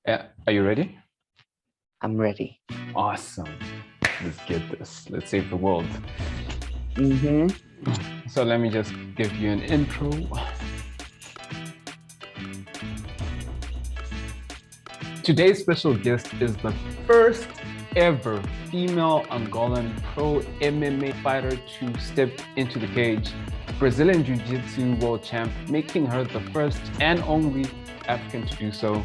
Yeah, are you ready? I'm ready. Awesome. Let's get this. Let's save the world. Mm-hmm. So let me just give you an intro. Today's special guest is the first ever female Angolan pro MMA fighter to step into the cage, Brazilian Jiu-Jitsu world champ, making her the first and only African to do so.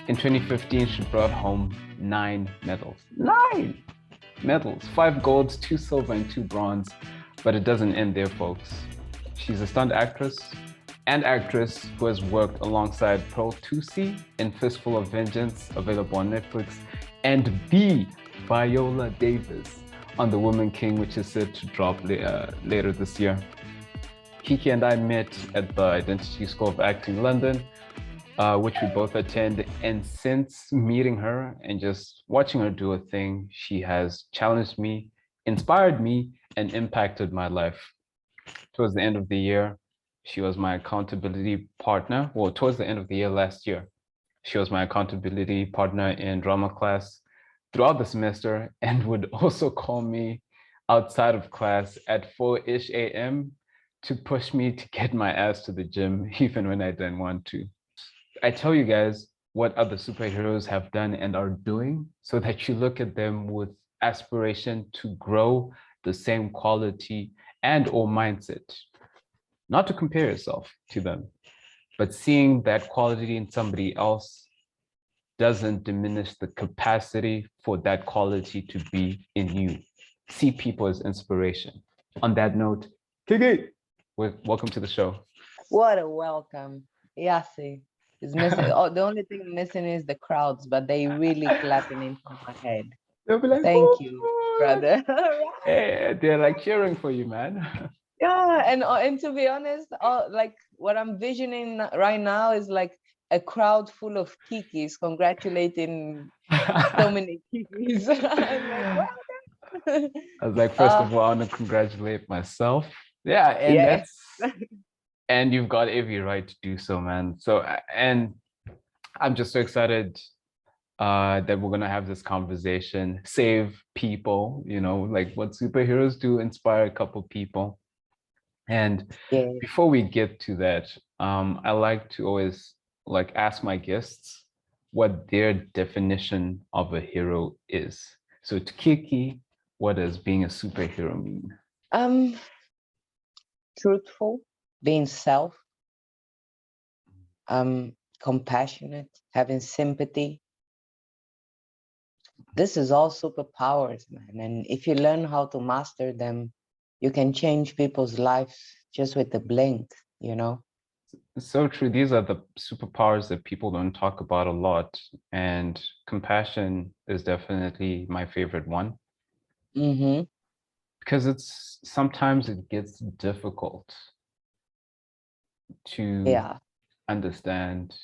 In 2015, she brought home 9 medals. 9 medals, 5 golds, 2 silver, and 2 bronze. But it doesn't end there, folks. She's a stunt actress who has worked alongside Pearl Tusi in Fistful of Vengeance, available on Netflix, and the Viola Davis on The Woman King, which is set to drop later this year. Kiki and I met at the Identity School of Acting London, which we both attend. And since meeting her and just watching her do a thing, she has challenged me, inspired me, and impacted my life. Towards the end of the year, she was my accountability partner. Well, towards the end of the year last year, she was my accountability partner in drama class throughout the semester and would also call me outside of class at 4-ish a.m. to push me to get my ass to the gym, even when I didn't want to. I tell you guys what other superheroes have done and are doing so that you look at them with aspiration to grow the same quality and or mindset. Not to compare yourself to them, but seeing that quality in somebody else doesn't diminish the capacity for that quality to be in you. See people as inspiration. On that note, Kiki, welcome to the show. What a welcome. Yasi is missing. Oh, the only thing missing is the crowds, but they really clapping into my head. They'll be like, Thank you, oh, brother. hey, they're like cheering for you, man. Yeah, and to be honest, like what I'm visioning right now is like a crowd full of Kikis congratulating so many Kikis. I'm like, well I was like, first done. of all, I want to congratulate myself. Yeah, and Yes. that's and you've got every right to do so, man. So and I'm just so excited that we're gonna have this conversation, save people, like what superheroes do, inspire a couple people. And Yeah. before we get to that, I like to always like ask my guests what their definition of a hero is. So to Kiki, what does being a superhero mean? Um, Truthful, being self, compassionate, having sympathy. This is all superpowers, man. And if you learn how to master them, you can change people's lives just with a blink, you know? So true. These are the superpowers that people don't talk about a lot. And compassion is definitely my favorite one Mm-hmm. because it's sometimes it gets difficult to Yeah. understand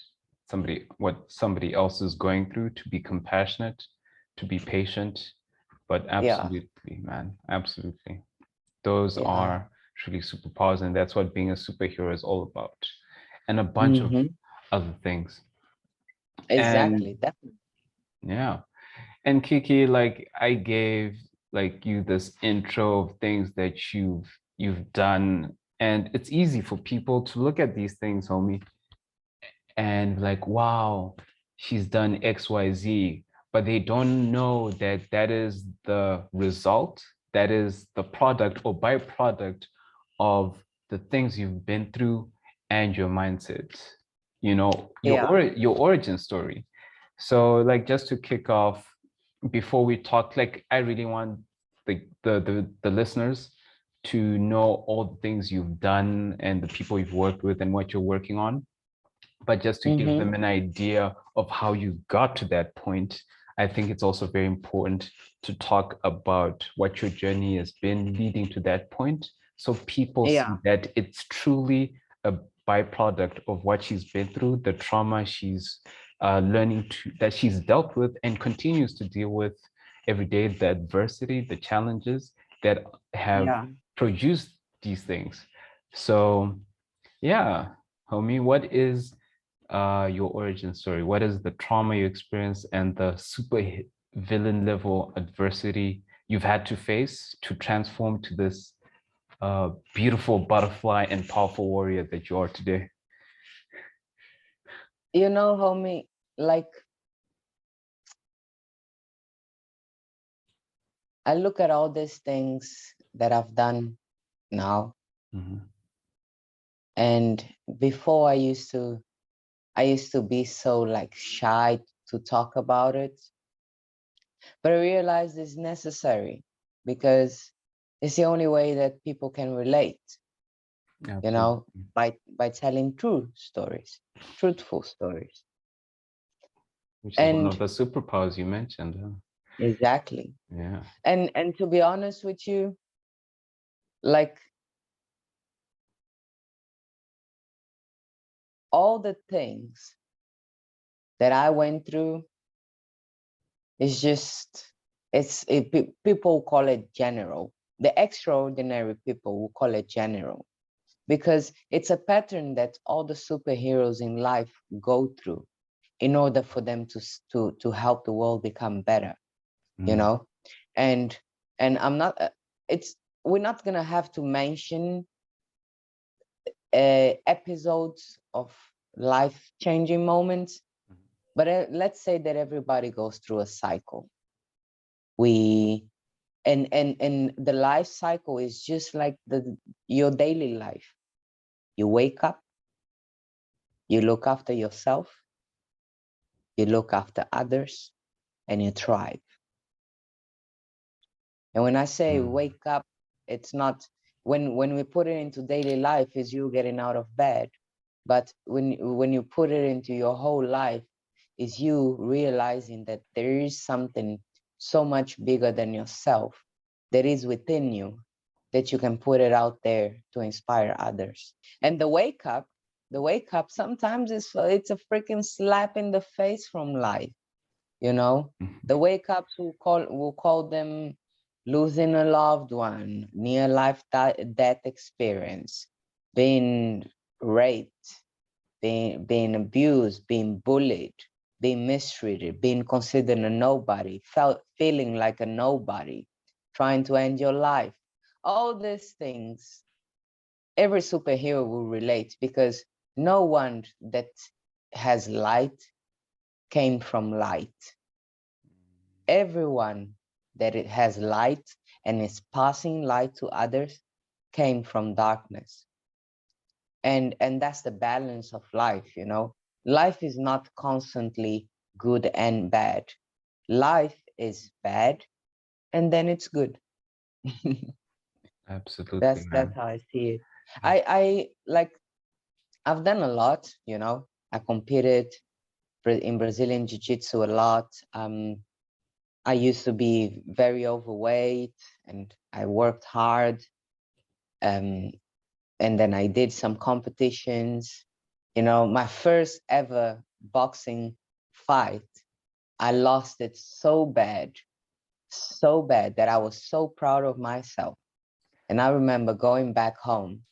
what somebody else is going through, to be compassionate, to be patient. But Yeah. absolutely, man, absolutely. Those Yeah. are truly superpowers, and that's what being a superhero is all about. And a bunch of Mm-hmm. other things. And Exactly. Definitely. yeah. And Kiki, like I gave like you this intro of things that you've done. And it's easy for people to look at these things, homie, and like, wow, she's done XYZ, but they don't know that that is the result, that is the product or byproduct of the things you've been through and your mindset, Yeah. your origin story. So like just to kick off, before we talk, like I really want the listeners to know all the things you've done and the people you've worked with and what you're working on. But just to give Mm-hmm. them an idea of how you got to that point, I think it's also very important to talk about what your journey has been leading to that point. So people see Yeah. that it's truly a byproduct of what she's been through, the trauma she's that she's dealt with and continues to deal with every day, the adversity, the challenges that have Yeah. produced these things. So, yeah, homie, what is your origin story. What is the trauma you experienced and the super villain level adversity you've had to face to transform to this beautiful butterfly and powerful warrior that you are today? You know, homie, like I look at all these things that I've done now, Mm-hmm. and before I used to be so like shy to talk about it, but I realized it's necessary because it's the only way that people can relate, you Absolutely. know, by telling true stories, truthful stories. Which is one of And the superpowers you mentioned. Huh? exactly. Yeah. And to be honest with you, like all the things that I went through is just people call it general. The extraordinary people will call it general because it's a pattern that all the superheroes in life go through in order for them to help the world become better, you Mm. know. And and I'm not it's we're not gonna have to mention episodes of life changing moments, but let's say that everybody goes through a cycle. We and the life cycle is just like your daily life. You wake up, you look after yourself, you look after others, and you thrive. And when I say Mm. wake up, it's not when we put it into daily life is you getting out of bed. But when you put it into your whole life, is you realizing that there is something so much bigger than yourself that is within you, that you can put it out there to inspire others. And the wake up sometimes it's a freaking slap in the face from life, you know. The wake ups will call them losing a loved one, near life death experience, being raped, being abused, being bullied, being mistreated, being considered a nobody, feeling like a nobody, trying to end your life. All these things, every superhero will relate because no one that has light came from light. Everyone that it has light and is passing light to others came from darkness. And that's the balance of life, you know. Life is not constantly good and bad. Life is bad and then it's good. Absolutely, That's man. how I see it. I like I've done a lot, you know. I competed in Brazilian jiu-jitsu a lot. I used to be very overweight and I worked hard. Um, and then I did some competitions. You know, my first ever boxing fight, I lost it so bad that I was so proud of myself. And I remember going back home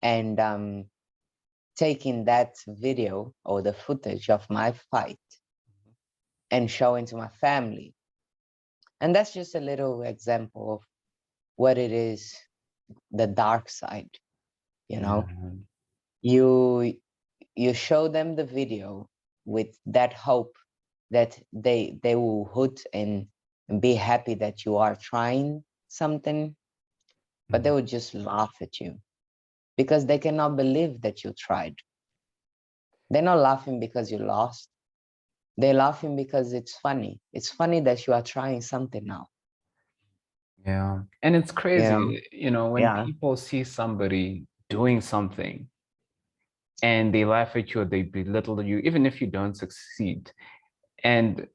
and taking that video or the footage of my fight and showing to my family. And that's just a little example of what it is, the dark side, you Yeah. know. You show them the video with that hope that they will hoot and be happy that you are trying something, but they Mm. would just laugh at you because they cannot believe that you tried. They're not laughing because you lost. They're laughing because it's funny. It's funny that you are trying something now. Yeah. And it's You know? crazy, when Yeah. people see somebody doing something and they laugh at you or they belittle you, even if you don't succeed. And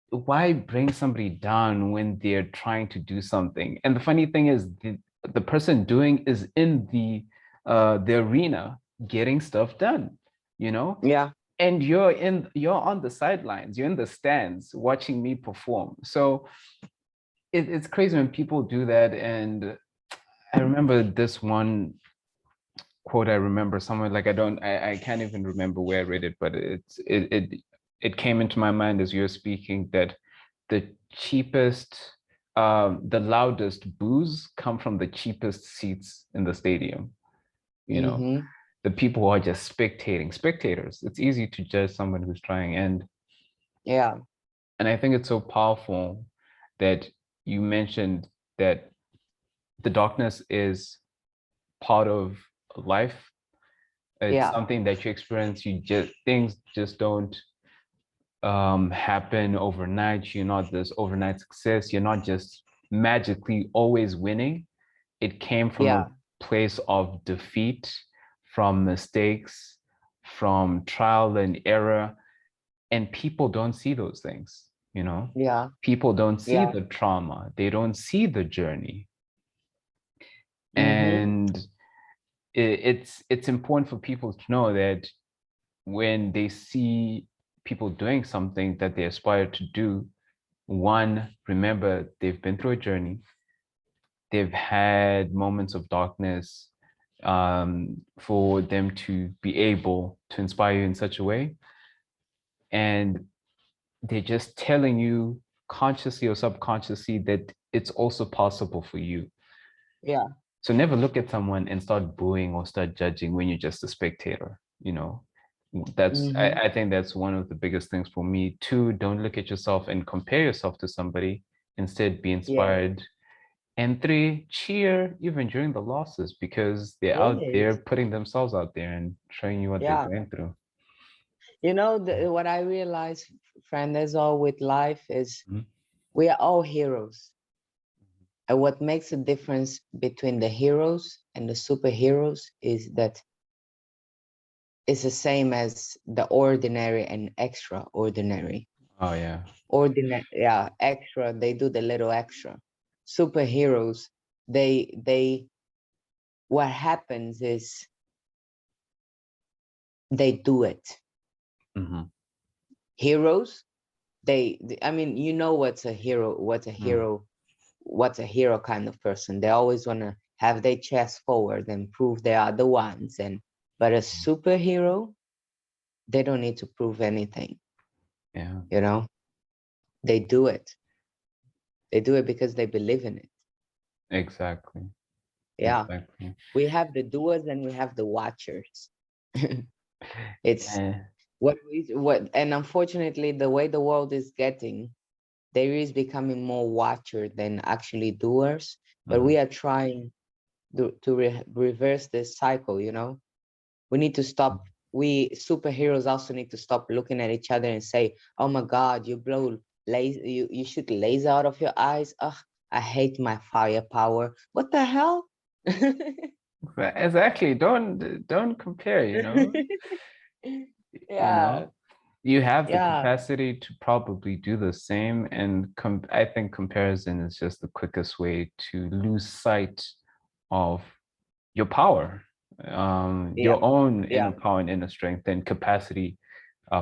why bring somebody down when they're trying to do something? And the funny thing is the person doing is in the arena getting stuff done, you know? Yeah. And you're on the sidelines, you're in the stands watching me perform. So it's crazy when people do that. And I remember this one quote I remember somewhere, like I can't even remember where I read it, but it came into my mind as you were speaking, that the cheapest, the loudest boos come from the cheapest seats in the stadium. You know, Mm-hmm. the people who are just spectators. It's easy to judge someone who's trying, Yeah. and I think it's so powerful that you mentioned that the darkness is part of life. It's Yeah. something that you experience. You just, things just don't happen overnight. You're not this overnight success. You're not just magically always winning. It came from a Yeah. place of defeat, from mistakes, from trial and error. And people don't see those things, you know? Yeah. People don't see Yeah. the trauma. They don't see the journey. Mm-hmm. And it's important for people to know that when they see people doing something that they aspire to do, one, remember they've been through a journey, they've had moments of darkness, for them to be able to inspire you in such a way. And they're just telling you consciously or subconsciously that it's also possible for you. Yeah. So never look at someone and start booing or start judging when you're just a spectator, you know. Mm-hmm. I think that's one of the biggest things for me. Two, don't look at yourself and compare yourself to somebody. Instead, be Yeah. inspired. And three, cheer even during the losses, because they're out there Yes. putting themselves out there and showing you what they're Yeah. going through. You know, what I realize, friend, as all with life is Mhm. we are all heroes. And what makes a difference between the heroes and the superheroes is that it's the same as the ordinary and extraordinary. Oh yeah. Ordinary, yeah, extra, they do the little extra. Superheroes, they, what happens is they do it. Mm-hmm. Heroes, I mean, you know what's a hero, Mm. what's a hero kind of person. They always want to have their chest forward and prove they are the ones. But a superhero, they don't need to prove anything. Yeah. You know, they do it. They do it because they believe in it. Exactly. Yeah, Exactly. we have the doers and we have the watchers. It's And and unfortunately, the way the world is getting, there is becoming more watcher than actually doers. But mhm. we are trying to reverse this cycle. You know, we need to stop. We superheroes also need to stop looking at each other and say, "Oh my God, you blow laser, you shoot laser out of your eyes. Ugh, I hate my firepower. What the hell?" Exactly. Don't compare, you know. You Yeah, know, you have the yeah, capacity to probably do the same, and I think comparison is just the quickest way to lose sight of your power, yeah, your own inner yeah, power and inner strength and capacity,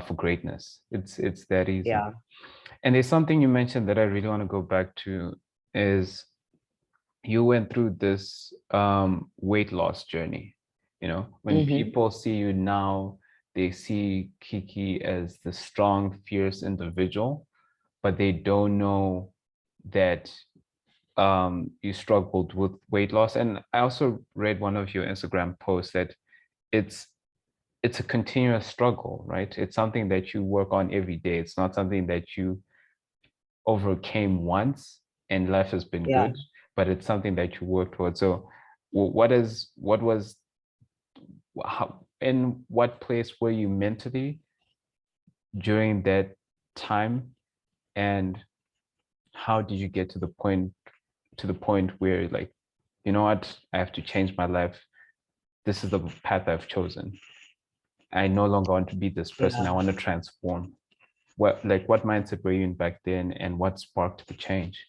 for greatness. It's that easy. yeah. And there's something you mentioned that I really want to go back to, is you went through this, weight loss journey. You know, when Mm-hmm. people see you now, they see Kiki as the strong, fierce individual, but they don't know that, you struggled with weight loss. And I also read one of your Instagram posts that it's it's a continuous struggle, right? It's something that you work on every day. It's not something that you overcame once and life has been Yeah. good, but it's something that you work towards. So what was, how, in what place were you mentally during that time, and how did you get to the point where, like, you know what, I have to change my life. This is the path I've chosen. I no longer want to be this person. I Yeah. want to transform. What mindset were you in back then, and what sparked the change?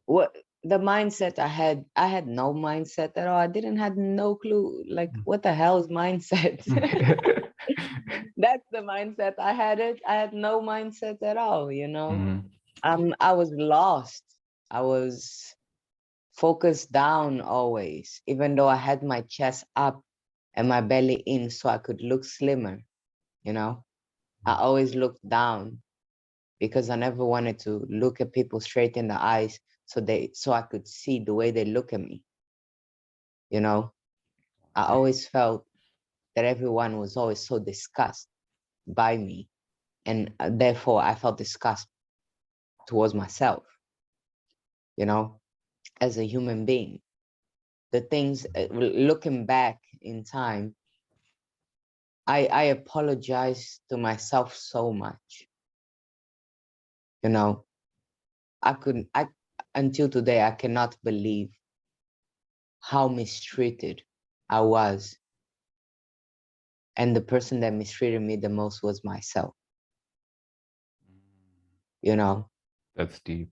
What the mindset I had no mindset at all. I didn't have no clue. Like, what the hell is mindset? That's the mindset I had. I had no mindset at all. You know, Mhm. I was lost. I was focus down always, even though I had my chest up and my belly in so I could look slimmer, you know. I always looked down because I never wanted to look at people straight in the eyes so I could see the way they look at me, you know. I always felt that everyone was always so disgusted by me, and therefore I felt disgust towards myself, you know, as a human being. The things, looking back in time, I apologize to myself so much, you know. I until today I cannot believe how mistreated I was, and the person that mistreated me the most was myself, you know. That's deep.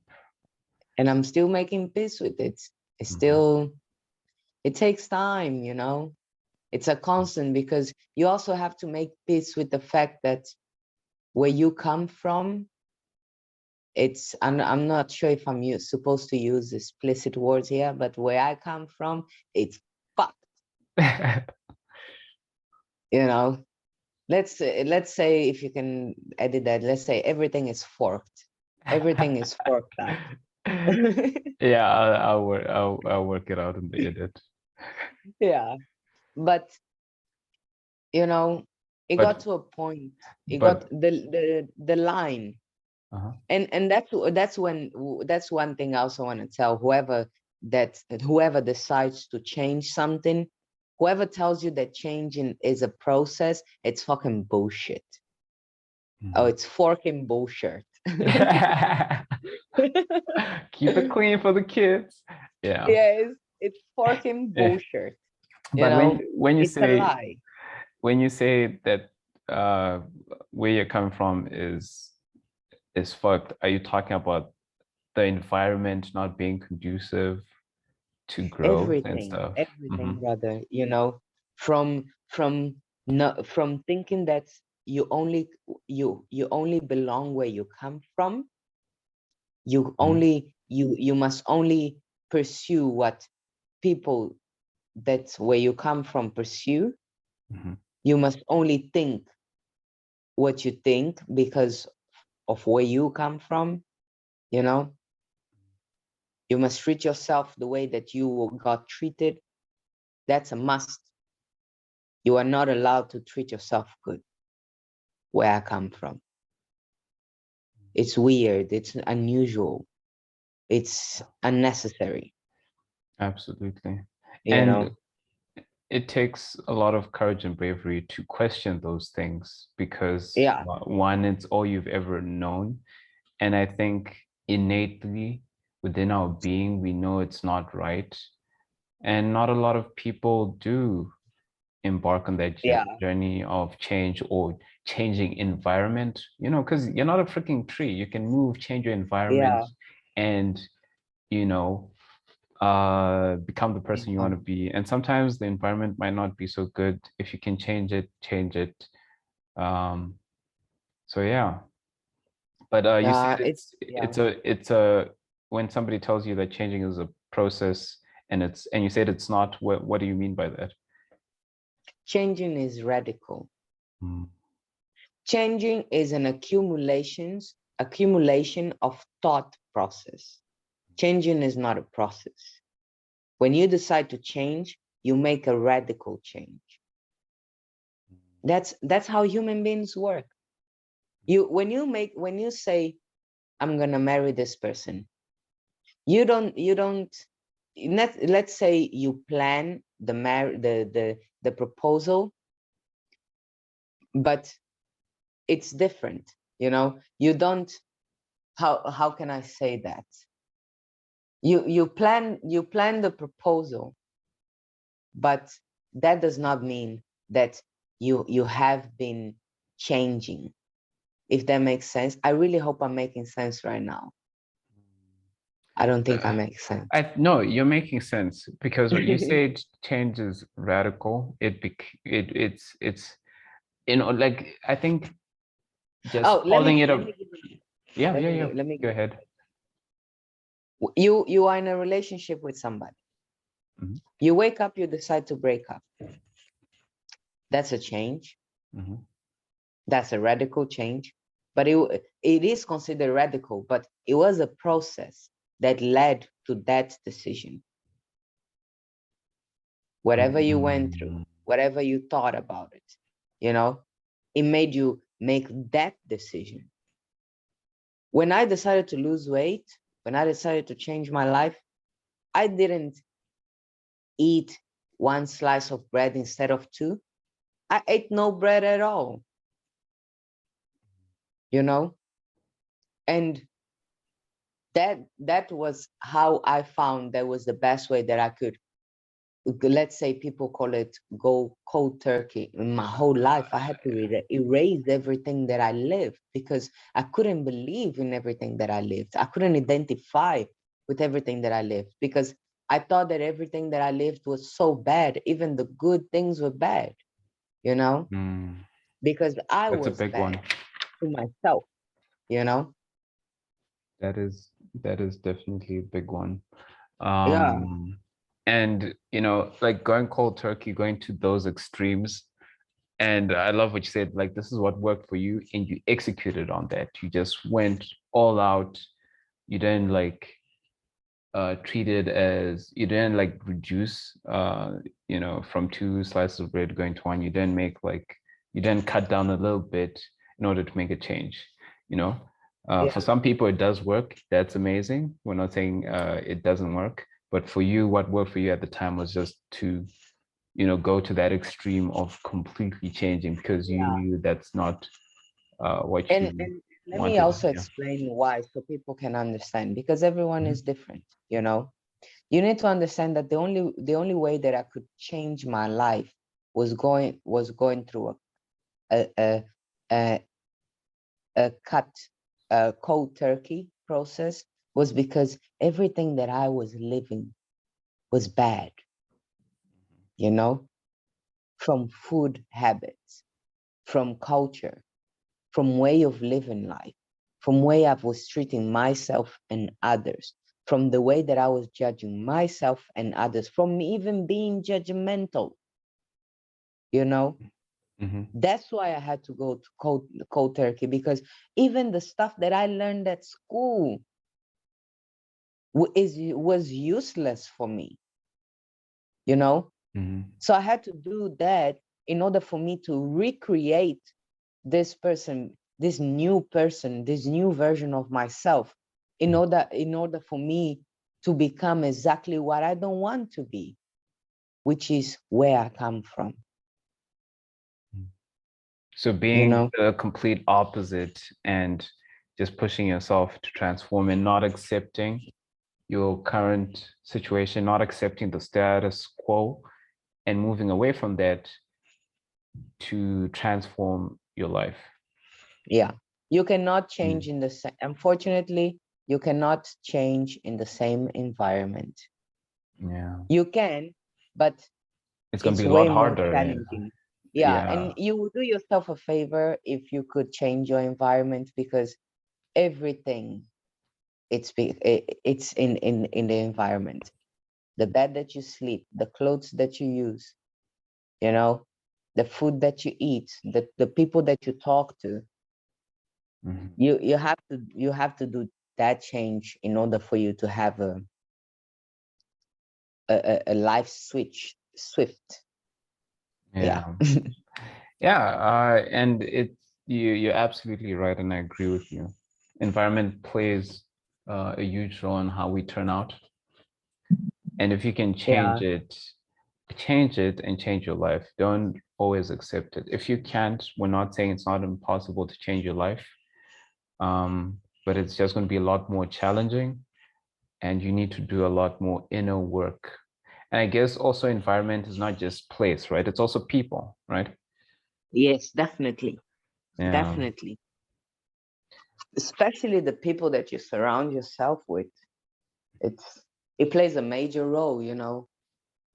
And I'm still making peace with it. It's still, it takes time, you know. It's a constant, because you also have to make peace with the fact that where you come from, I'm not sure if I'm supposed to use explicit words here, but where I come from, it's fucked, you know. Let's say, if you can edit that, let's say everything is forked. Everything is forked out. Yeah, I'll work it out in the edit. Yeah. But, you know, it got But to a point. It got but the line. And that's one thing I also want to tell whoever decides to change something, whoever tells you that changing is a process, it's fucking bullshit. Oh, it's forking bullshit. keep it clean for the kids. Yeah. Yeah, it's forking Yeah. bullshit. You But know, when you it's a say lie. that where you're coming from is fucked, are you talking about the environment not being conducive to growth and stuff? Everything, brother. You know, from no, from thinking that you only belong where you come from. You must only pursue what people that's where you come from pursue. You must only think what you think because of where you come from, you know. You must treat yourself the way that you got treated. That's a must. You are not allowed to treat yourself good where I come from. It's weird, it's unusual, it's unnecessary. Absolutely. You And know. it takes a lot of courage and bravery to question those things because Yeah. one, it's all you've ever known. And I think innately within our being, we know it's not right. And not a lot of people do embark on that Yeah. journey of change or changing environment, you know, because you're not a freaking tree. You can move, change your environment, Yeah. and, you know, become the person you want to be. And sometimes the environment might not be so good. If you can change it, change it. So yeah. But you said it's a when somebody tells you that changing is a process and you said it's not, what do you mean by that? Changing is radical. Changing is an accumulation of thought process. Changing is not a process. When you decide to change, you make a radical change. That's how human beings work. When you say, I'm gonna marry this person, you don't let's say you plan the proposal, but it's different, you know. You don't, how can I say that? You plan the proposal, but that does not mean that you have been changing, if that makes sense. I really hope I'm making sense right now. I don't think I make sense. No, you're making sense because what you said change is radical. It's you know, like I think just Oh, calling it a yeah, let me go ahead. You are in a relationship with somebody. Mhm. You wake up, you decide to break up. That's a change. Mhm. That's a radical change. But it is considered radical, but it was a process that led to that decision. Whatever you went through, Mhm. whatever you thought about it, it made you make that decision. When I decided to lose weight, when I decided to change my life, I didn't eat one slice of bread instead of two. I ate no bread at all, and that was how I found that was the best way that I could, let's say people call it go cold turkey. In my whole life, I had to erase everything that I lived because I couldn't believe in everything that I lived. I couldn't identify with everything that I lived because I thought that everything that I lived was so bad. Even the good things were bad, Mm. because I That's a was big bad one. to myself, you know? That is definitely a big one. Yeah, And like going cold turkey, going to those extremes. And I love what you said, like this is what worked for you, and you executed on that. You just went all out. You didn't like treat it as you didn't like reduce from two slices of bread going to one. You didn't make like you didn't cut down a little bit in order to make a change, you know. For yeah, some people it does work. That's amazing. We're not saying it doesn't work, but for you, what worked for you at the time was just to go to that extreme of completely changing because you yeah. knew that's not what you And let me wanted. also Yeah. explain why so people can understand, because everyone Mhm. is different, You need to understand that the only way that I could change my life was going through a a a, a cut a cold turkey process, was because everything that I was living was bad, you know, from food habits, from culture, from way of living life, from way I was treating myself and others, from the way that I was judging myself and others, from even being judgmental, you know. Mhm. That's why I had to go to cold turkey, because even the stuff that I learned at school was useless for me, you know. Mhm. So I had to do that in order for me to recreate this person, this new person, this new version of myself, in Mhm. order for me to become exactly what I don't want to be, which is where I come from, So you being know? the complete opposite and just pushing yourself to transform and not accepting your current situation, not accepting the status quo and moving away from that to transform your life. Yeah. You cannot Mm. change in the same, unfortunately, you cannot change in the same environment. Yeah. You can, but It's going to it's be a lot way more harder. challenging. Yeah, Yeah. and you would do yourself a favor if you could change your environment, because everything it's in the environment. The bed that you sleep, the clothes that you use, you know, the food that you eat, the people that you talk to. Mhm. You have to do that change in order for you to have a life switch swift. Yeah. Yeah. Yeah. And you're absolutely right, and I agree with you. Environment plays a huge role in how we turn out. And if you can Yeah. change it and change your life. Don't always accept it. If you can't, we're not saying it's not impossible to change your life, but it's just going to be a lot more challenging, and you need to do a lot more inner work. And I guess also environment is not just place, right? It's also people, right? Yes, definitely. Yeah. Definitely. Especially the people that you surround yourself with. It plays a major role,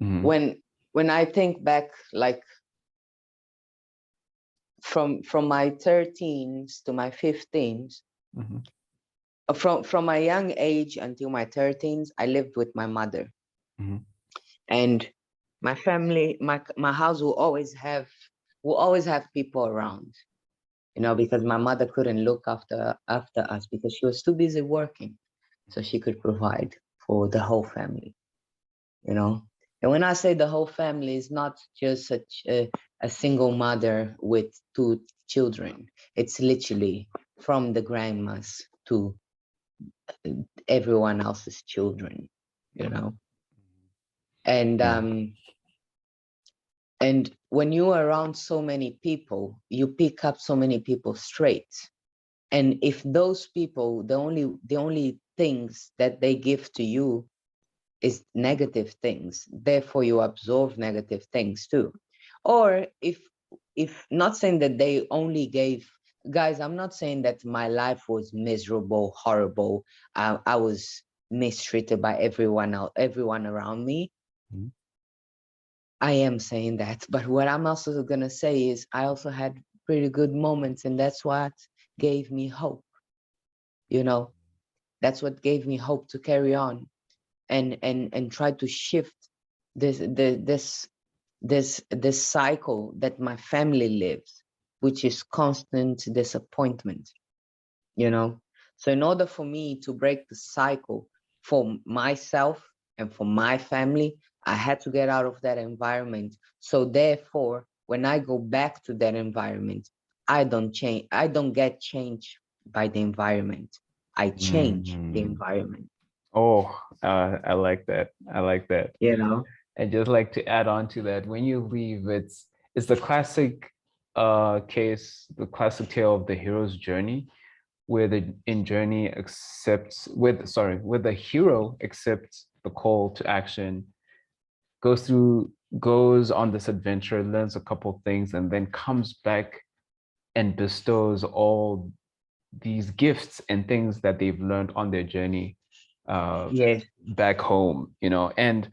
Mhm. when I think back, like from my 13s to my 15s, Mhm. from a young age until my 13s, I lived with my mother. Mhm. And my family, my house will always have people around, because my mother couldn't look after us because she was too busy working, so she could provide for the whole family, you know. And when I say the whole family, it's not just such a single mother with two children. It's literally from the grandmas to everyone else's children, you know. And Yeah. and when you're around so many people, you pick up so many people's traits. And if those people, the only things that they give to you is negative things, therefore you absorb negative things too. Or if not saying that they only gave, guys, I'm not saying that my life was miserable, horrible. I was mistreated by everyone around me. Mhm. I am saying that, but what I'm also gonna say is I also had pretty good moments, and that's what gave me hope. You know, that's what gave me hope to carry on and try to shift this cycle that my family lives, which is constant disappointment. You know, so in order for me to break the cycle for myself and for my family, I had to get out of that environment. So therefore, when I go back to that environment, I don't get changed by the environment. I change the Mhm. environment. Oh, I like that. I like that. You know. And just like to add on to that, when you leave, it's the classic case, the classic tale of the hero's journey, where the in journey accepts with sorry, where the hero accepts the call to action, goes on this adventure, learns a couple things, and then comes back and bestows all these gifts and things that they've learned on their journey uh, Yes. back home, and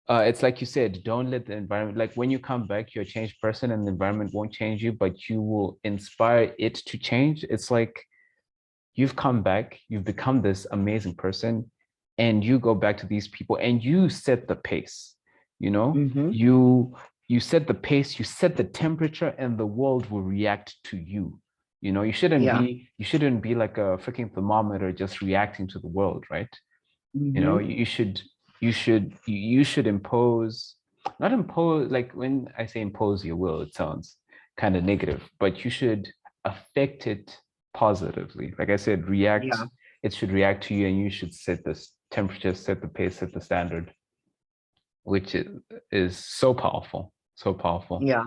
it's like you said, don't let the environment, like when you come back, you're a changed person and the environment won't change you, but you will inspire it to change. It's like you've come back, you've become this amazing person, and you go back to these people and you set the pace, you know, Mm-hmm. you you set the pace, you set the temperature, and the world will react to you. You shouldn't Yeah. be like a freaking thermometer just reacting to the world, right? Mm-hmm. You should impose, not impose, like when I say impose your will, it sounds kind of negative, but you should affect it positively. Like I said, Yeah. it should react to you, and you should set the temperature, set the pace, set the standard, which is so powerful, so powerful. Yeah.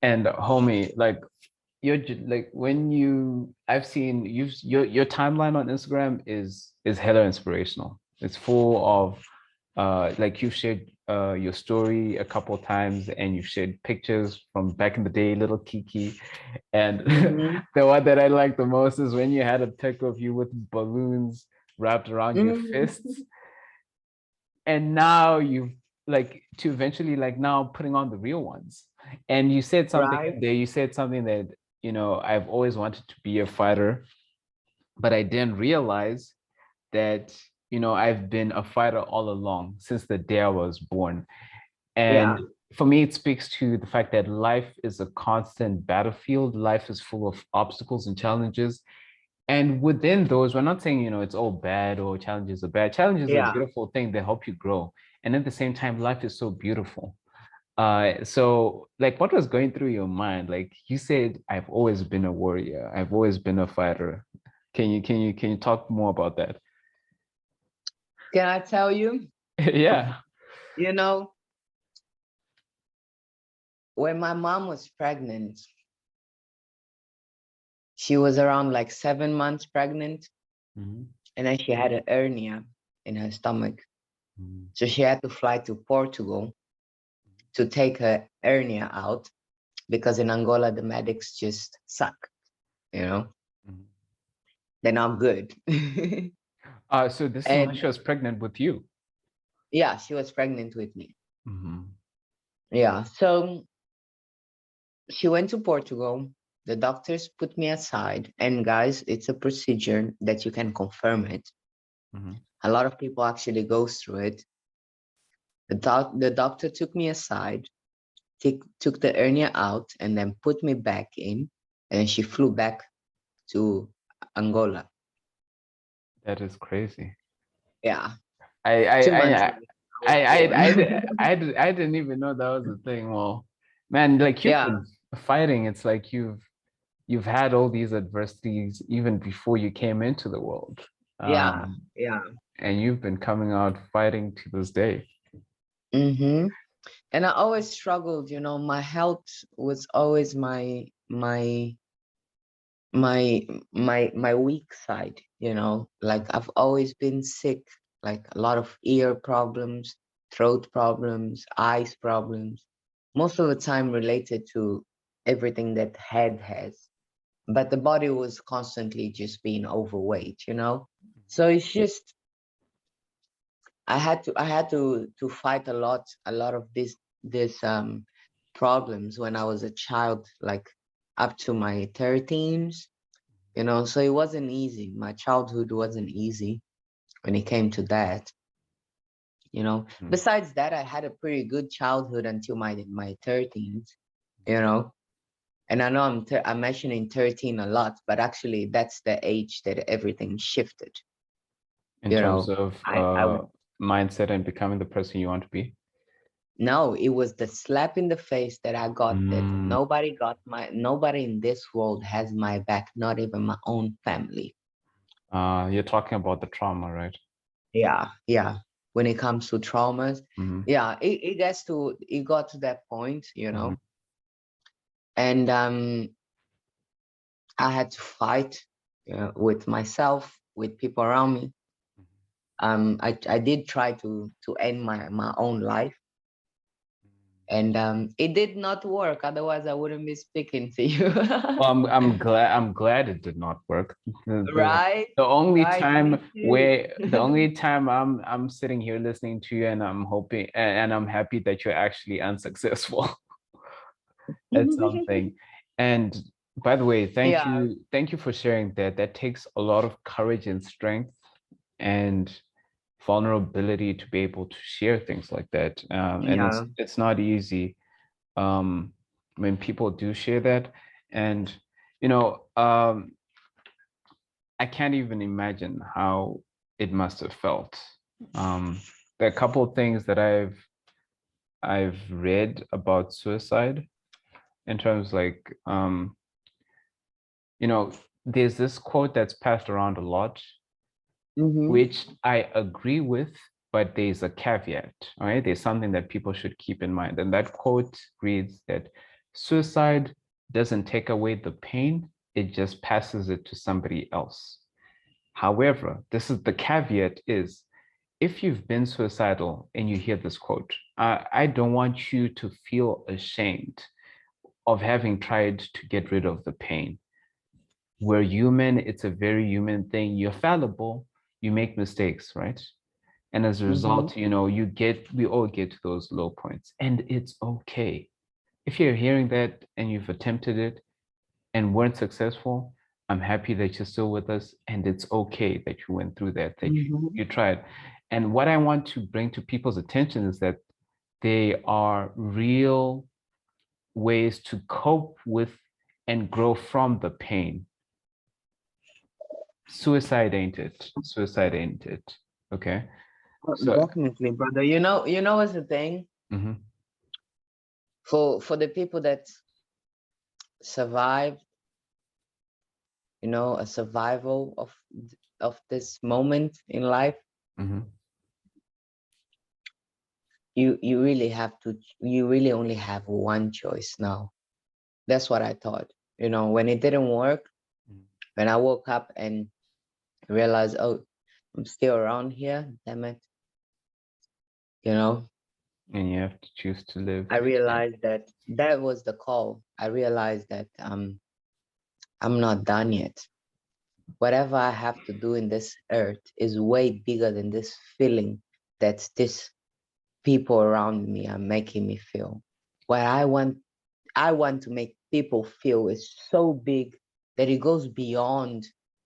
And homie, like like when I've seen your timeline on Instagram is hella inspirational. It's full of like you've shared your story a couple of times, and you've shared pictures from back in the day, little Kiki. And Mm-hmm. the one that I like the most is when you had a pic of you with balloons wrapped around your Mm-hmm. fists, and now you've like to eventually like now putting on the real ones. And you said something Right. in there, you said something that I've always wanted to be a fighter, but I didn't realize that I've been a fighter all along since the day I was born. And Yeah. for me, it speaks to the fact that life is a constant battlefield. Life is full of obstacles and challenges, and within those, we're not saying, it's all bad or challenges are bad. Challenges are a Yeah. beautiful thing. They help you grow. And at the same time, life is so beautiful. So like what was going through your mind? Like you said, I've always been a warrior. I've always been a fighter. Can you talk more about that? Can I tell you? Yeah. You know, when my mom was pregnant, she was around like 7 months pregnant, Mhm. and then she had a hernia in her stomach. Mhm. So she had to fly to Portugal to take her hernia out because in Angola the medics just suck, you know. Mhm. They're not good. So this is when And she was pregnant with you. yeah, she was pregnant with me. Mhm. Yeah. So she went to Portugal. the doctors put me aside, and guys, it's a procedure that you can confirm it. Mm-hmm. A lot of people actually go through it. The doctor took me aside, took the hernia out, and then put me back in, and then she flew back to Angola. That is crazy. Yeah, I I 2 months I later, I was I I born. I didn't even know that was a thing. Well, man, like you've Yeah, been fighting. It's like you've had all these adversities even before you came into the world. yeah, Um, yeah. and you've been coming out fighting to this day. Mm-hmm. And I always struggled, my health was always my weak side, like I've always been sick, like a lot of ear problems, throat problems, eyes problems, most of the time related to everything that head has. But the body was constantly just being overweight. So it's just I had to fight a lot of this problems when I was a child, like up to my 13s, so it wasn't easy. My childhood wasn't easy when it came to that. Mhm. Besides that, I had a pretty good childhood until my 13s, you know. And I know I'm mentioning 13 a lot, but actually that's the age that everything shifted. In You terms know, of I mindset and becoming the person you want to be. No, it was the slap in the face that I got, that Mm, nobody in this world has my back, not even my own family. you're talking about the trauma, right? Yeah, yeah. When it comes to traumas, Mm-hmm. yeah, it got to that point, Mm-hmm. and I had to fight, with myself, with people around me. I did try to end my own life, and it did not work. Otherwise, I wouldn't be speaking to you. Well, I'm glad it did not work. Right, The only right. time Me too. I'm sitting here listening to you and I'm hoping and I'm happy that you're actually unsuccessful at something. And by the way, Yeah, thank you for sharing that. That takes a lot of courage and strength and vulnerability to be able to share things like that. And yeah. it's not easy um, when people do share that. And you know, I can't even imagine how it must have felt. There are a couple of things that I've read about suicide in terms like there's this quote that's passed around a lot, Mm-hmm. which I agree with, but there's a caveat, all right? There's something that people should keep in mind. And that quote reads that suicide doesn't take away the pain, it just passes it to somebody else. However, this is the caveat is if you've been suicidal and you hear this quote, I don't want you to feel ashamed of having tried to get rid of the pain. We're human, it's a very human thing. You're fallible, you make mistakes, right? And as a Mm-hmm. result, we all get to those low points, and it's okay. If you're hearing that and you've attempted it and weren't successful, I'm happy that you're still with us, and it's okay that you went through that, that Mm-hmm. you tried. And what I want to bring to people's attention is that they are real ways to cope with and grow from the pain. Suicide ain't it? Suicide ain't it? Okay. So, Definitely, brother. You know what's the thing? mhm, For the people that survive, a survival of this moment in life, mhm, you really only have one choice now. That's what I thought. When it didn't work, mhm. when I woke up and realized, oh, I'm still around here, damn it. You know, And you have to choose to live. I realized that that was the call. I realized that I'm not done yet. Whatever I have to do in this earth is way bigger than this feeling that this people around me are making me feel. What I want to make people feel is so big that it goes beyond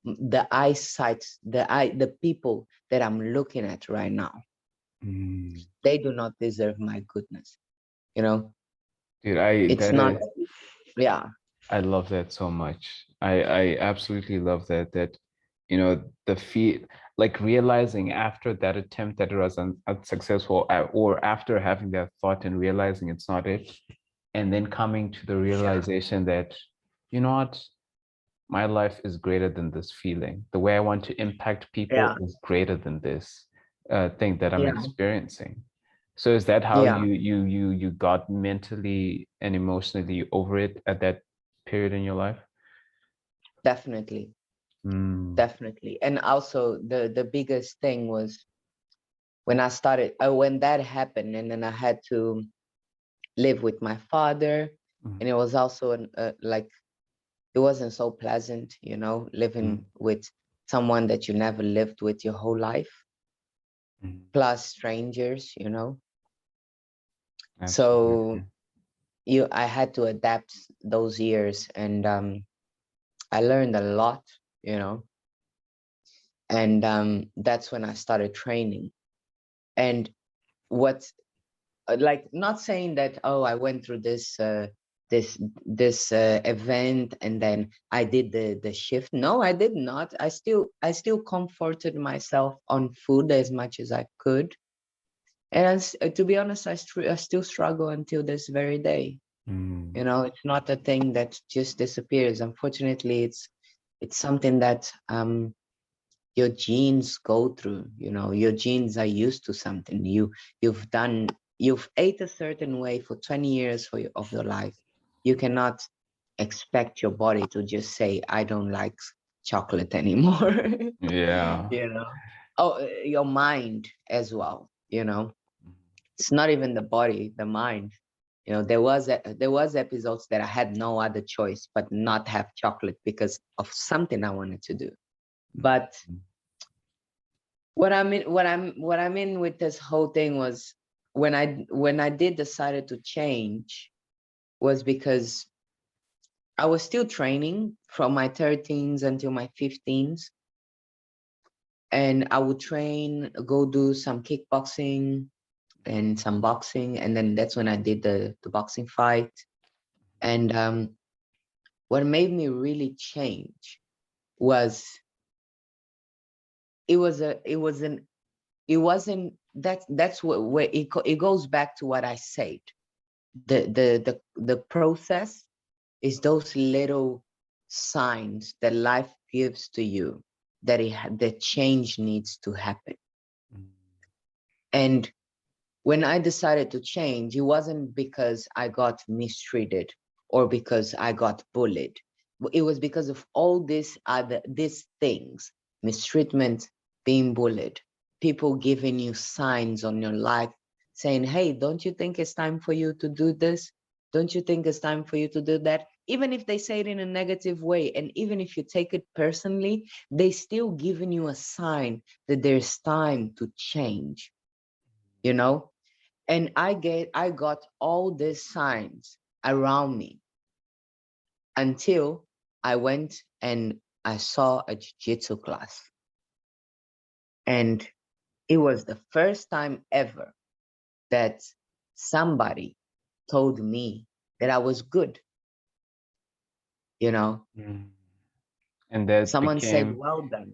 the eyesight, the people that I'm looking at right now. They do not deserve my goodness. You know, Dude, it's not. Yeah, I love that so much. I absolutely love that. That, the feat, like realizing after that attempt that it was unsuccessful, or after having that thought and realizing it's not it, and then coming to the realization that, you know what, my life is greater than this feeling. The way I want to impact people yeah, is greater than this thing that I'm yeah, experiencing. So is that how yeah. you got mentally and emotionally over it at that period in your life? Definitely, Mm, definitely. And also the biggest thing was when I started, when that happened, and then I had to live with my father, mm, and it was also like it wasn't so pleasant, mm, living with someone that you never lived with your whole life, mm. plus strangers. So Absolutely. I had to adapt those years, and I learned a lot, you know, and that's when I started training. And what, like, not saying that, oh, I went through this this event and then I did the shift. No, I did not. I still comforted myself on food as much as I could. And to be honest, I still struggle until this very day. Mm, It's not a thing that just disappears. Unfortunately, it's something that your genes go through. Your genes are used to something. You've ate a certain way for 20 years of your life. You cannot expect your body to just say, I don't like chocolate anymore. yeah. you know oh, your mind as well. It's not even the body, the mind. There was episodes that I had no other choice but not have chocolate because of something I wanted to do. But what I mean with this whole thing was, when I did decided to change, was because I was still training from my 13s until my 15s, and I would train, go do some kickboxing and some boxing, and then that's when I did the boxing fight. And what made me really change was, it wasn't that's what where it goes back to what I said. The process is those little signs that life gives to you, that the change needs to happen. And when I decided to change, it wasn't because I got mistreated or because I got bullied. It was because of all these things: mistreatment, being bullied, people giving you signs on your life saying, hey, don't you think it's time for you to do this? Don't you think it's time for you to do that? Even if they say it in a negative way, and even if you take it personally, they still giving you a sign that there's time to change, you know? And I got all these signs around me until I went and I saw a jiu-jitsu class. And it was the first time ever that somebody told me that I was good. Mm. And that Someone said, became well done,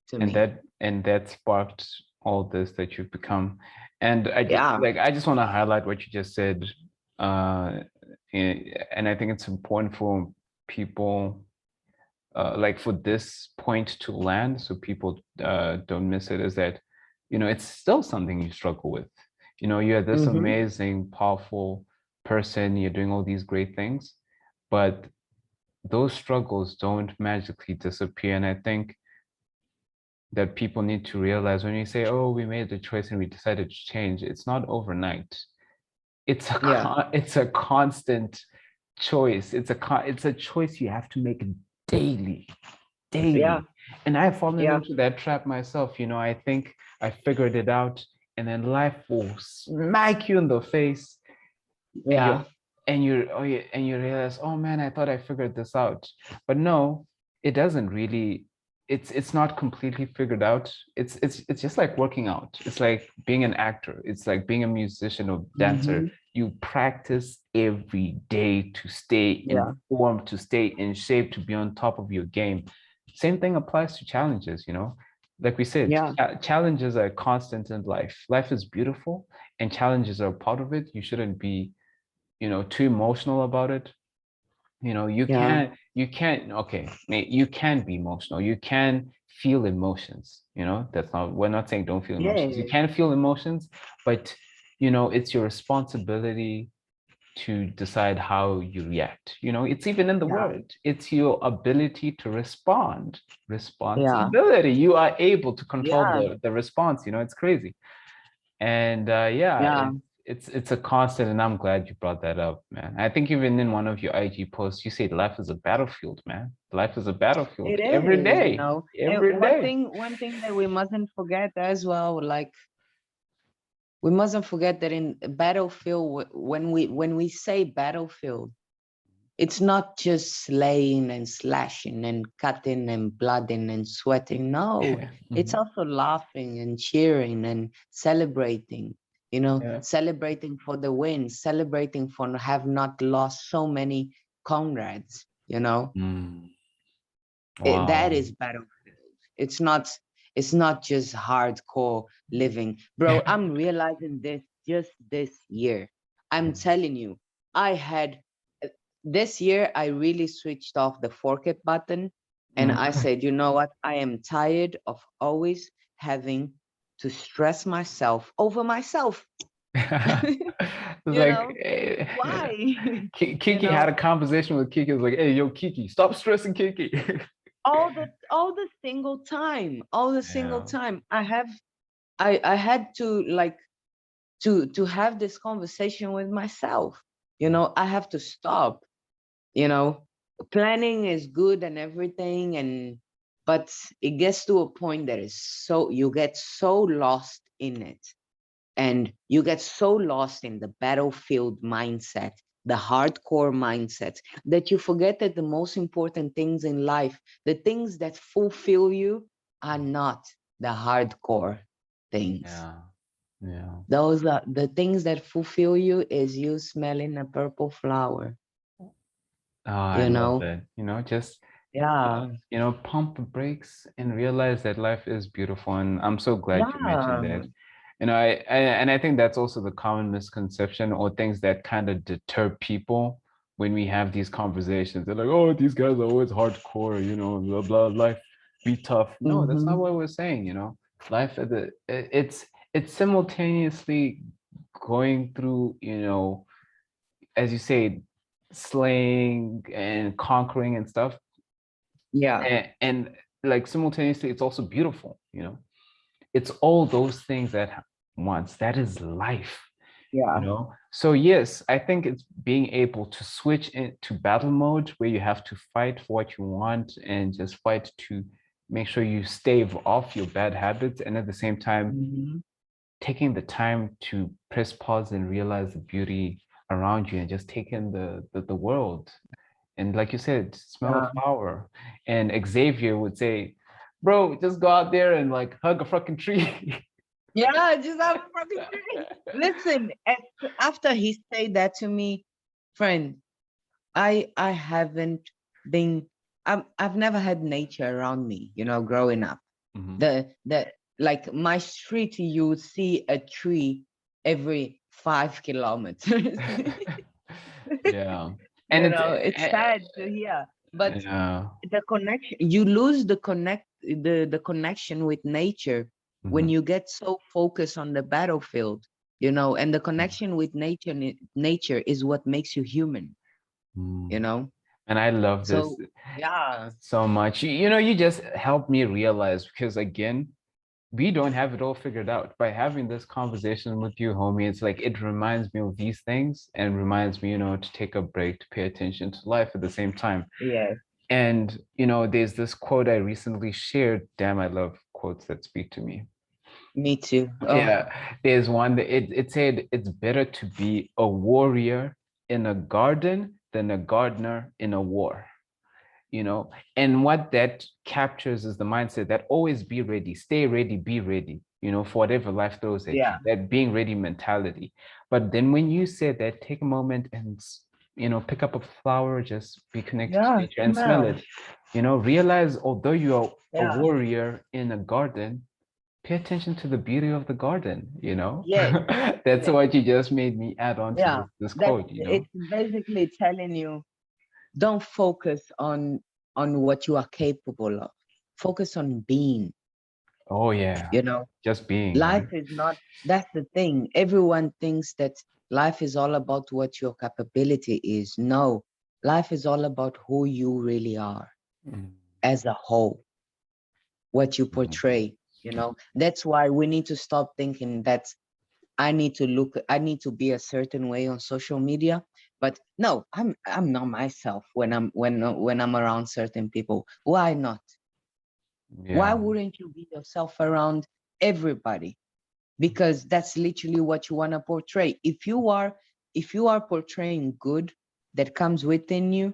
to and me. that sparked all this that you've become. And Yeah. I just want to highlight what you just said. uh and I think it's important for people, like for this point to land, so people don't miss it, is that, it's still something you struggle with. You're this Mm-hmm. amazing, powerful person, you're doing all these great things, but those struggles don't magically disappear. And I think that people need to realize, when you say, oh, we made the choice and we decided to change, it's not overnight. Yeah. It's a constant choice. It's a choice you have to make daily, Yeah. daily. And I've fallen Yeah. into that trap myself. I think I figured it out, and then life will smack you in the face, and Yeah. and you oh yeah, and you realize, oh man, I thought I figured this out. But no, it doesn't really. It's not completely figured out. It's just like working out. It's like being an actor. It's like being a musician or dancer. Mhm. You practice every day to stay Yeah. informed, to stay in shape, to be on top of your game. Same thing applies to challenges, you know. Like we said, Yeah. challenges are constant in life. Life is beautiful, and challenges are a part of it. You shouldn't be, you know, too emotional about it. You know, Yeah. you can't, okay, you can be emotional. You can feel emotions, you know, that's not, we're not saying don't feel emotions. You Yeah. can feel emotions, but, you know, it's your responsibility to decide how you react. You know, it's even in the Yeah. word, it's your ability to respond. Yeah. Responsibility. You are able to control Yeah. the response, you know, it's crazy. And yeah, Yeah. it's a constant, and I'm glad you brought that up, man. I think even in one of your IG posts, you say life is a battlefield, man. Life is a It battlefield every is, you day, know. And every day. one thing that we mustn't forget as well, like we mustn't forget that in a battlefield, when we say battlefield, it's not just slaying and slashing and cutting and blooding and sweating. No, it's Mhm. also laughing and cheering and celebrating, you know, Yeah. celebrating for the win, celebrating for have not lost so many comrades, you know. Mm. That Wow. is battlefield. It's not it's not just hardcore living. Bro, I'm realizing this just this year. I'm telling you, I had this year I really switched off the forget button and I Mm. said, you know what? I am tired of always having to stress myself over myself. It's You like know, why? You Kiki had know, a conversation with Kiki. It was like, hey, yo, Kiki, stop stressing Kiki. all the single Yeah. time I had to like to have this conversation with myself. You know, I have to stop. You know, planning is good and everything, and but it gets to a point that is so you get so lost in it, and you get so lost in the battlefield mindset, the hardcore mindset, that you forget that the most important things in life, the things that fulfill you, are not the hardcore things. Yeah. Yeah. Those are the things that fulfill you is you smelling a purple flower, Oh, I you love know? that. You know, just Yeah. you know, pump the brakes and realize that life is beautiful. And I'm so glad you mentioned Yeah. that. You know, and I think that's also the common misconception or things that kind of deter people when we have these conversations. They're like, oh, these guys are always hardcore, you know, blah blah, life be tough. No, that's not Mm-hmm. what we're saying, you know. Life is it's simultaneously going through, you know, as you say, slaying and conquering and stuff, Yeah. and like simultaneously it's also beautiful, you know, it's all those things at once. That is life, you Yeah. know. So yes, I think it's being able to switch into battle mode where you have to fight for what you want and just fight to make sure you stave off your bad habits, and at the same time Mm-hmm. taking the time to press pause and realize the beauty around you and just take in the world. And like you said, smell a Yeah. flower. And Xavier would say, bro, just go out there and like hug a fucking tree. Yeah, just have a fucking drink. Listen, after he said that to me, friend, I haven't been I've never had nature around me, you know, growing up. Mhm. The like my street, you would see a tree every 5 kilometers. Yeah. And You it's know, it's sad to hear, but yeah. the connection, you lose the connection with nature when Mhm. you get so focused on the battlefield, you know, and the connection with nature is what makes you human, you Mm. know. And I love this So yeah. so much. You know, you just helped me realize because again, we don't have it all figured out. By having this conversation with you, homie, it's like it reminds me of these things and reminds me, you know, to take a break, to pay attention to life at the same time. Yes. And, you know, there's this quote I recently shared. Damn, I love quotes that speak to me. Me too. Oh. Yeah, there's one that it said it's better to be a warrior in a garden than a gardener in a war. And what that captures is the mindset that always be ready, stay ready, be ready, for whatever life throws at you, Yeah. that being ready mentality. But then when you said that, take a moment and, pick up a flower, just be connected to Yeah, nature and smell it, realize although you are a yeah. warrior in a garden, pay attention to the beauty of the garden, Yes, That's yes. what you just made me add on to Yeah. this That quote, it's basically telling you, don't focus on what you are capable of. Focus on being, Oh yeah, you know. just being, right? Life is not, that's the thing. Everyone thinks that life is all about what your capability is. No, life is all about who you really are Mm, as a whole, what you mhm, portray, That's why we need to stop thinking that I need to be a certain way on social media. But no, I'm not myself when I'm around certain people. Why not? Why yeah. wouldn't you be yourself around everybody? Because that's literally what you want to portray. If you are portraying good that comes within you,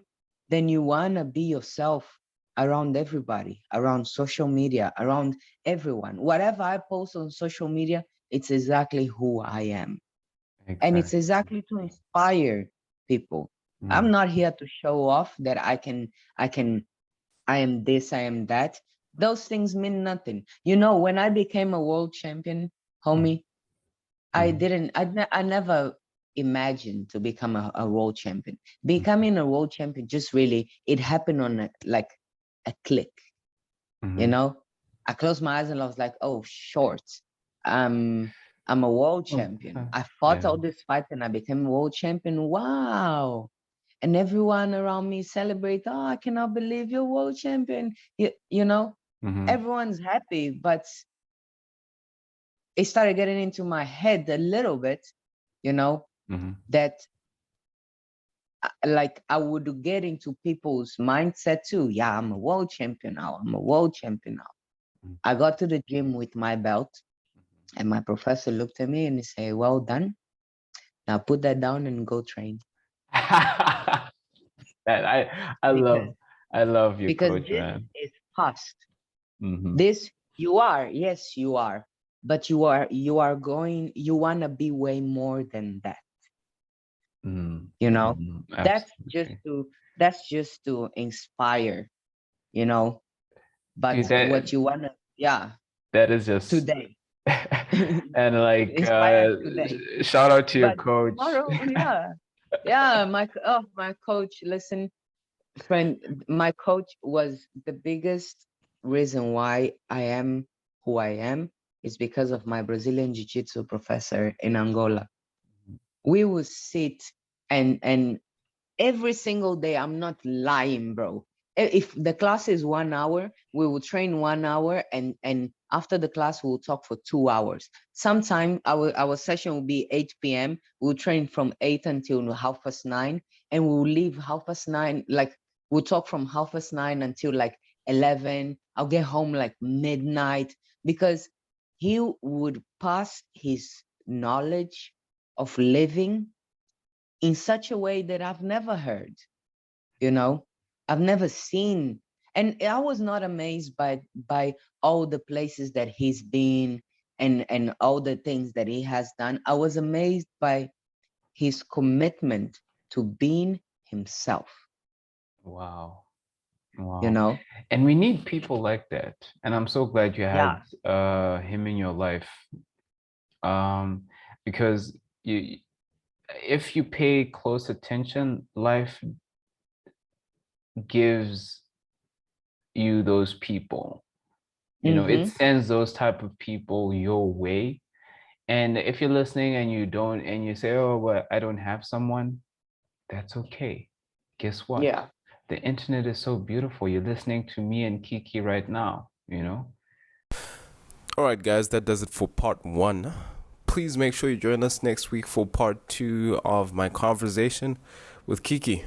then you want to be yourself around everybody, around social media, around everyone. Whatever I post on social media, it's exactly who I am, and it's Exactly. exactly to inspire people. I'm Mm, not here to show off that I am this, I am that. Those things mean nothing. When I became a world champion, mm, homie, mm, I never imagined to become a world champion. mm, Becoming a world champion just really, it happened on like a click, you mhm. know? I closed my eyes and I was like, oh, short. Um, I'm a world Oh, champion. I fought yeah. all this fight and I became a world champion. Wow. And everyone around me celebrate, oh, I cannot believe you're world champion. Mhm, Everyone's happy, but it started getting into my head a little bit, mhm, that like I would get into people's mindset too. Yeah, I'm a world champion now. I'm a world champion now. mm. I got to the gym with my belt, and my professor looked at me and he said, well done. Now put that down and go train. That I Because love I love your because coach, this man. is past. Hmm. This you are, yes, you are. But you wanna be way more than that. Mm, You know? That's just absolutely. to that's just to inspire, you know. Dude, But what you wanna, yeah, that is just today. and like Inspire today. shout out to your But coach. tomorrow, yeah. Yeah, my coach, listen, friend, my coach was the biggest reason why I am who I am is because of my Brazilian Jiu-Jitsu professor in Angola. We would sit and every single day. I'm not lying, bro. If the class is 1 hour, we will train 1 hour, and after the class we'll talk for 2 hours. Sometime our session will be 8 p.m. We'll train from 8 until 9:30, and we'll leave 9:30. Like, we'll talk from 9:30 until like 11. I'll get home like midnight, because he would pass his knowledge of living in such a way that I've never heard, you know, I've never seen. And I was not amazed by all the places that he's been, and all the things that he has done. I was amazed by his commitment to being himself, Wow. you Wow. know. And we need people like that. And I'm so glad you Yeah. had him in your life. Um, because you if you pay close attention, life gives you those people. It Mm-hmm. sends those type of people your way. And if you're listening and you don't, and you say, oh, well, I don't have someone, that's okay. Guess what? Yeah. The internet is so beautiful. You're listening to me and Kiki right now. All right, guys, that does it for part one. Please make sure you join us next week for part two of my conversation with Kiki.